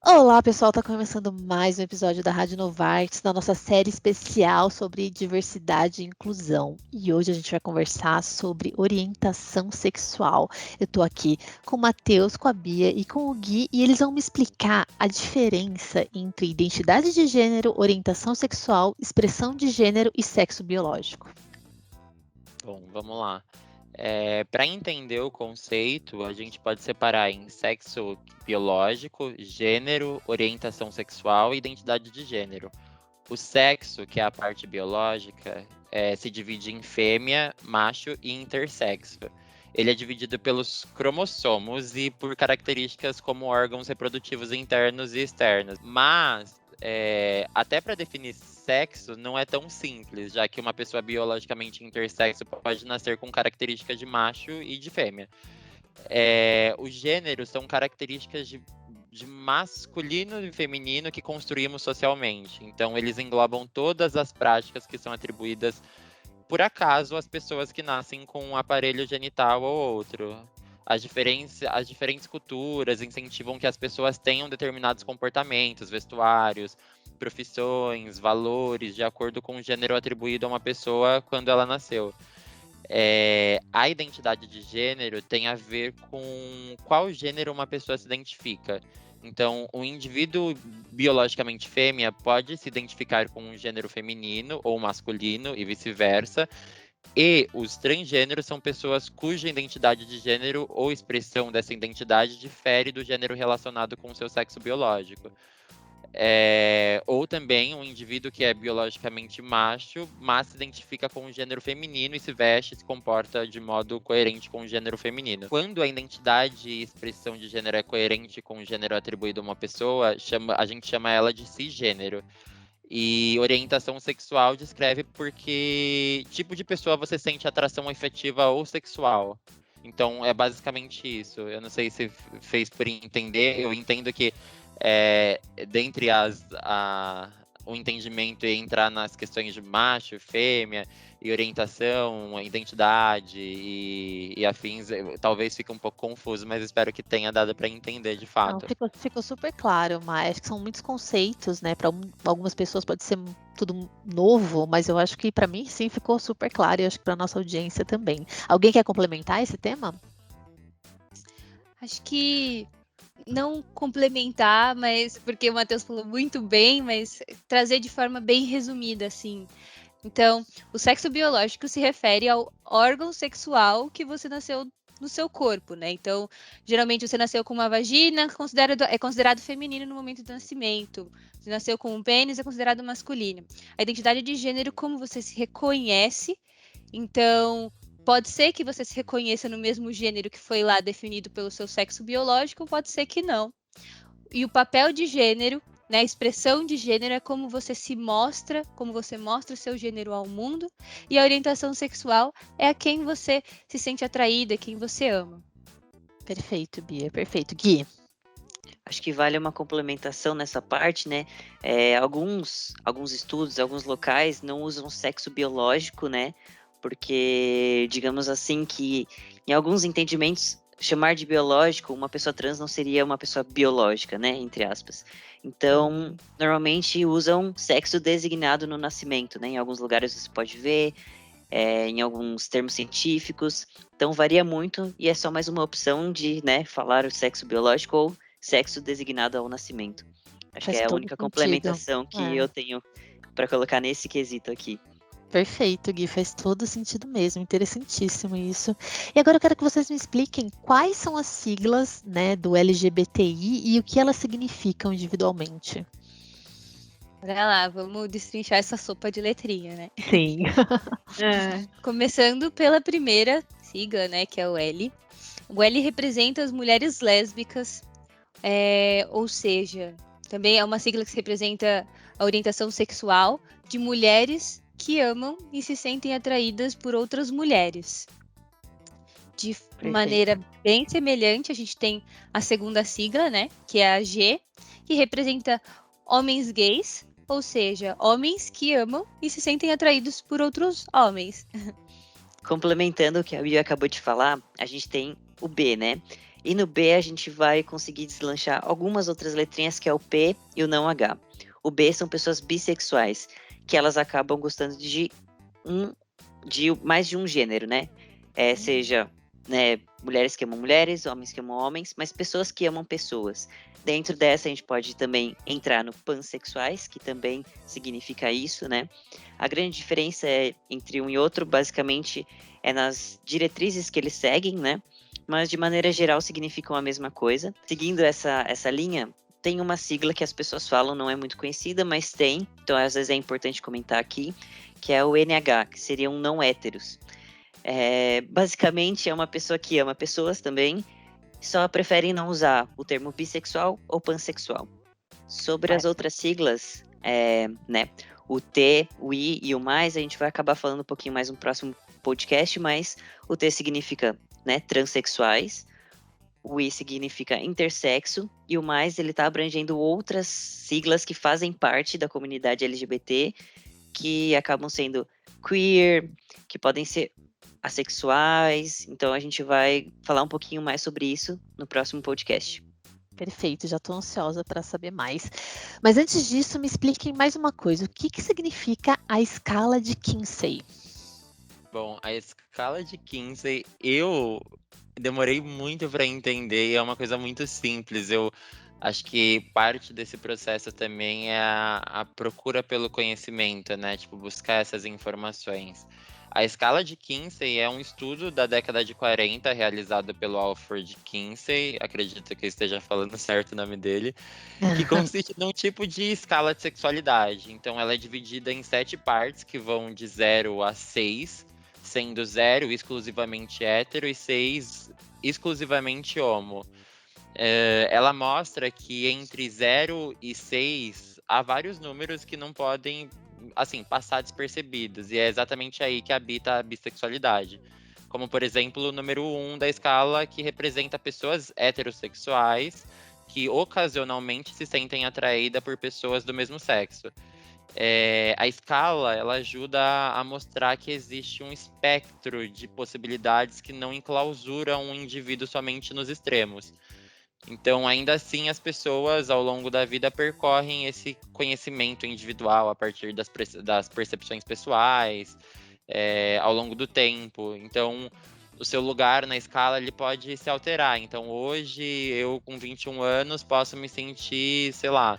Olá, pessoal, tá começando mais um episódio da Rádio Novartis, da nossa série especial sobre diversidade e inclusão. E hoje a gente vai conversar sobre orientação sexual. Eu tô aqui com o Matheus, com a Bia e com o Gui, e eles vão me explicar a diferença entre identidade de gênero, orientação sexual, expressão de gênero e sexo biológico. Bom, vamos lá. Para entender o conceito, a gente pode separar em sexo biológico, gênero, orientação sexual e identidade de gênero. O sexo, que é a parte biológica, se divide em fêmea, macho e intersexo. Ele é dividido pelos cromossomos e por características como órgãos reprodutivos internos e externos. Mas, até para definir sexo, não é tão simples, já que uma pessoa biologicamente intersexo pode nascer com características de macho e de fêmea. Os gêneros são características de masculino e feminino que construímos socialmente. Então, eles englobam todas as práticas que são atribuídas, por acaso, às pessoas que nascem com um aparelho genital ou outro. As diferentes culturas incentivam que as pessoas tenham determinados comportamentos, vestuários, profissões, valores, de acordo com o gênero atribuído a uma pessoa quando ela nasceu. A identidade de gênero tem a ver com qual gênero uma pessoa se identifica. Então, o indivíduo biologicamente fêmea pode se identificar com um gênero feminino ou masculino e vice-versa. E os transgêneros são pessoas cuja identidade de gênero ou expressão dessa identidade difere do gênero relacionado com o seu sexo biológico. Ou também um indivíduo que é biologicamente macho, mas se identifica com o gênero feminino e se veste e se comporta de modo coerente com o gênero feminino. Quando a identidade e expressão de gênero é coerente com o gênero atribuído a uma pessoa, a gente chama ela de cisgênero. E orientação sexual descreve por que tipo de pessoa você sente atração afetiva ou sexual. Então, é basicamente isso. Eu não sei se fez por entender. Eu entendo que dentre o entendimento e entrar nas questões de macho, fêmea, e orientação, identidade e afins, talvez fique um pouco confuso, mas espero que tenha dado para entender de Não, fato. ficou super claro, mas são muitos conceitos, né? Para algumas pessoas pode ser tudo novo, mas eu acho que para mim sim ficou super claro e acho que para nossa audiência também. Alguém quer complementar esse tema? Acho que não complementar, mas porque o Matheus falou muito bem, mas trazer de forma bem resumida, assim. Então, o sexo biológico se refere ao órgão sexual que você nasceu no seu corpo, né? Então, geralmente você nasceu com uma vagina, é considerado feminino no momento do nascimento. Você nasceu com um pênis, é considerado masculino. A identidade de gênero, como você se reconhece. Então, pode ser que você se reconheça no mesmo gênero que foi lá definido pelo seu sexo biológico, pode ser que não. E o papel de gênero, né, a expressão de gênero é como você se mostra, como você mostra o seu gênero ao mundo, e a orientação sexual é a quem você se sente atraída, quem você ama. Perfeito, Bia, perfeito. Gui. Acho que vale uma complementação nessa parte, né? Alguns estudos, alguns locais não usam sexo biológico, né? Porque, digamos assim, que em alguns entendimentos, chamar de biológico uma pessoa trans não seria uma pessoa biológica, né? Entre aspas. Então, normalmente usam sexo designado no nascimento, né? Em alguns lugares você pode ver, em alguns termos científicos. Então, varia muito e é só mais uma opção de, né, falar o sexo biológico ou sexo designado ao nascimento. Acho Faz que é a todo única sentido. complementação que eu tenho para colocar nesse quesito aqui. Perfeito, Gui, faz todo sentido mesmo, interessantíssimo isso. E agora eu quero que vocês me expliquem quais são as siglas, né, do LGBTI e o que elas significam individualmente. Bora lá, vamos destrinchar essa sopa de letrinha, né? Sim. Começando pela primeira sigla, né, que é o L. O L representa as mulheres lésbicas, ou seja, também é uma sigla que representa a orientação sexual de mulheres que amam e se sentem atraídas por outras mulheres. De maneira bem semelhante, a gente tem a segunda sigla, né, que é a G, que representa homens gays, ou seja, homens que amam e se sentem atraídos por outros homens. Complementando o que a Bia acabou de falar, a gente tem o B, né? E no B a gente vai conseguir deslanchar algumas outras letrinhas, que é o P e o não H. O B são pessoas bissexuais, que elas acabam gostando de mais de um gênero, né? Seja, né, mulheres que amam mulheres, homens que amam homens, mas pessoas que amam pessoas. Dentro dessa a gente pode também entrar no pansexuais, que também significa isso, né? A grande diferença entre um e outro, basicamente, é nas diretrizes que eles seguem, né? Mas de maneira geral significam a mesma coisa. Seguindo essa linha, tem uma sigla que as pessoas falam, não é muito conhecida, mas tem, então às vezes é importante comentar aqui, que é o NH, que seriam não héteros. Basicamente é uma pessoa que ama pessoas também, só preferem não usar o termo bissexual ou pansexual. Sobre as outras siglas, né, o T, o I e o mais, a gente vai acabar falando um pouquinho mais no próximo podcast, mas o T significa, né, transexuais, o I significa intersexo, e o mais, ele está abrangendo outras siglas que fazem parte da comunidade LGBT, que acabam sendo queer, que podem ser assexuais. Então a gente vai falar um pouquinho mais sobre isso no próximo podcast. Perfeito, já estou ansiosa para saber mais. Mas antes disso, me expliquem mais uma coisa. O que significa a escala de Kinsey? Bom, a escala de Kinsey, eu demorei muito para entender e é uma coisa muito simples. Eu acho que parte desse processo também é a procura pelo conhecimento, né? Tipo, buscar essas informações. A escala de Kinsey é um estudo da década de 40 realizado pelo Alfred Kinsey, acredito que eu esteja falando certo o nome dele, que consiste num tipo de escala de sexualidade. Então, ela é dividida em 7 partes que vão de 0 a 6, sendo 0 exclusivamente hétero e 6 exclusivamente homo. Ela mostra que entre 0 e 6 há vários números que não podem, assim, passar despercebidos, e é exatamente aí que habita a bissexualidade. Como, por exemplo, o número 1 da escala, que representa pessoas heterossexuais que ocasionalmente se sentem atraídas por pessoas do mesmo sexo. A escala, ela ajuda a mostrar que existe um espectro de possibilidades que não enclausuram um indivíduo somente nos extremos. Então, ainda assim, as pessoas, ao longo da vida, percorrem esse conhecimento individual a partir das percepções pessoais, ao longo do tempo. Então, o seu lugar na escala, ele pode se alterar. Então, hoje, eu com 21 anos, posso me sentir, sei lá,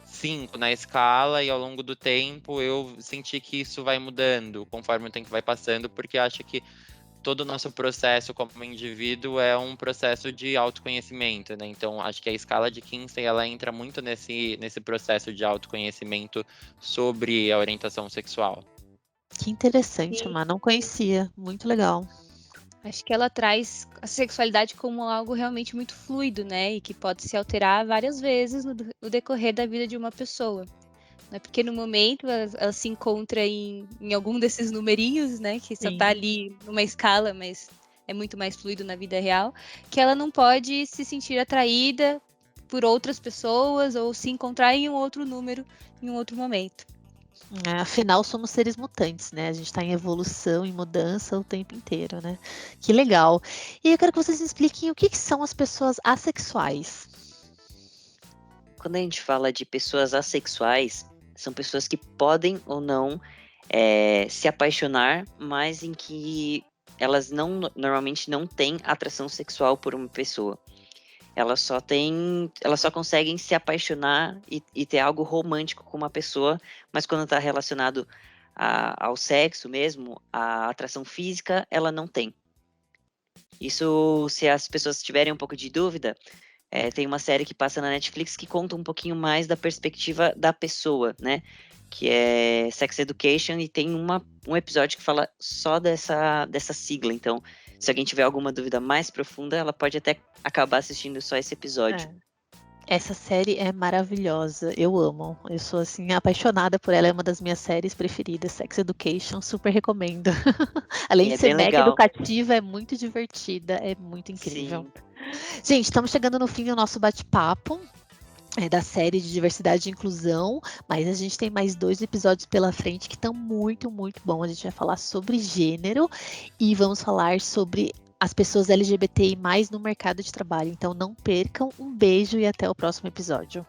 5 na escala, e ao longo do tempo eu senti que isso vai mudando conforme o tempo vai passando, porque acho que todo o nosso processo como indivíduo é um processo de autoconhecimento, né? Então, acho que a escala de Kinsey, ela entra muito nesse processo de autoconhecimento sobre a orientação sexual. Que interessante, Sim. Má, não conhecia. Muito legal. Acho que ela traz a sexualidade como algo realmente muito fluido, né? E que pode se alterar várias vezes no decorrer da vida de uma pessoa. Né? Porque no momento ela se encontra em algum desses numerinhos, né? Que só Sim. tá ali numa escala, mas é muito mais fluido na vida real. Que ela não pode se sentir atraída por outras pessoas ou se encontrar em um outro número em um outro momento. Afinal, somos seres mutantes, né? A gente está em evolução, em mudança o tempo inteiro, né? Que legal. E eu quero que vocês me expliquem o que são as pessoas assexuais. Quando a gente fala de pessoas assexuais, são pessoas que podem ou não se apaixonar, mas em que elas normalmente não têm atração sexual por uma pessoa. Elas só conseguem se apaixonar e ter algo romântico com uma pessoa, mas quando está relacionado ao sexo mesmo, a atração física, ela não tem. Isso, se as pessoas tiverem um pouco de dúvida, tem uma série que passa na Netflix que conta um pouquinho mais da perspectiva da pessoa, né? Que é Sex Education, e tem um episódio que fala só dessa sigla. Então, se alguém tiver alguma dúvida mais profunda, ela pode até acabar assistindo só esse episódio. Essa série é maravilhosa, eu amo. Eu sou, assim, apaixonada por ela, é uma das minhas séries preferidas, Sex Education, super recomendo. Além E de é ser bem mega legal. educativa, é muito divertida, é muito incrível. Sim. Gente, estamos chegando no fim do nosso bate-papo da série de diversidade e inclusão, mas a gente tem mais 2 episódios pela frente que estão muito, muito bons. A gente vai falar sobre gênero e vamos falar sobre as pessoas LGBTI+ no mercado de trabalho. Então não percam, um beijo e até o próximo episódio.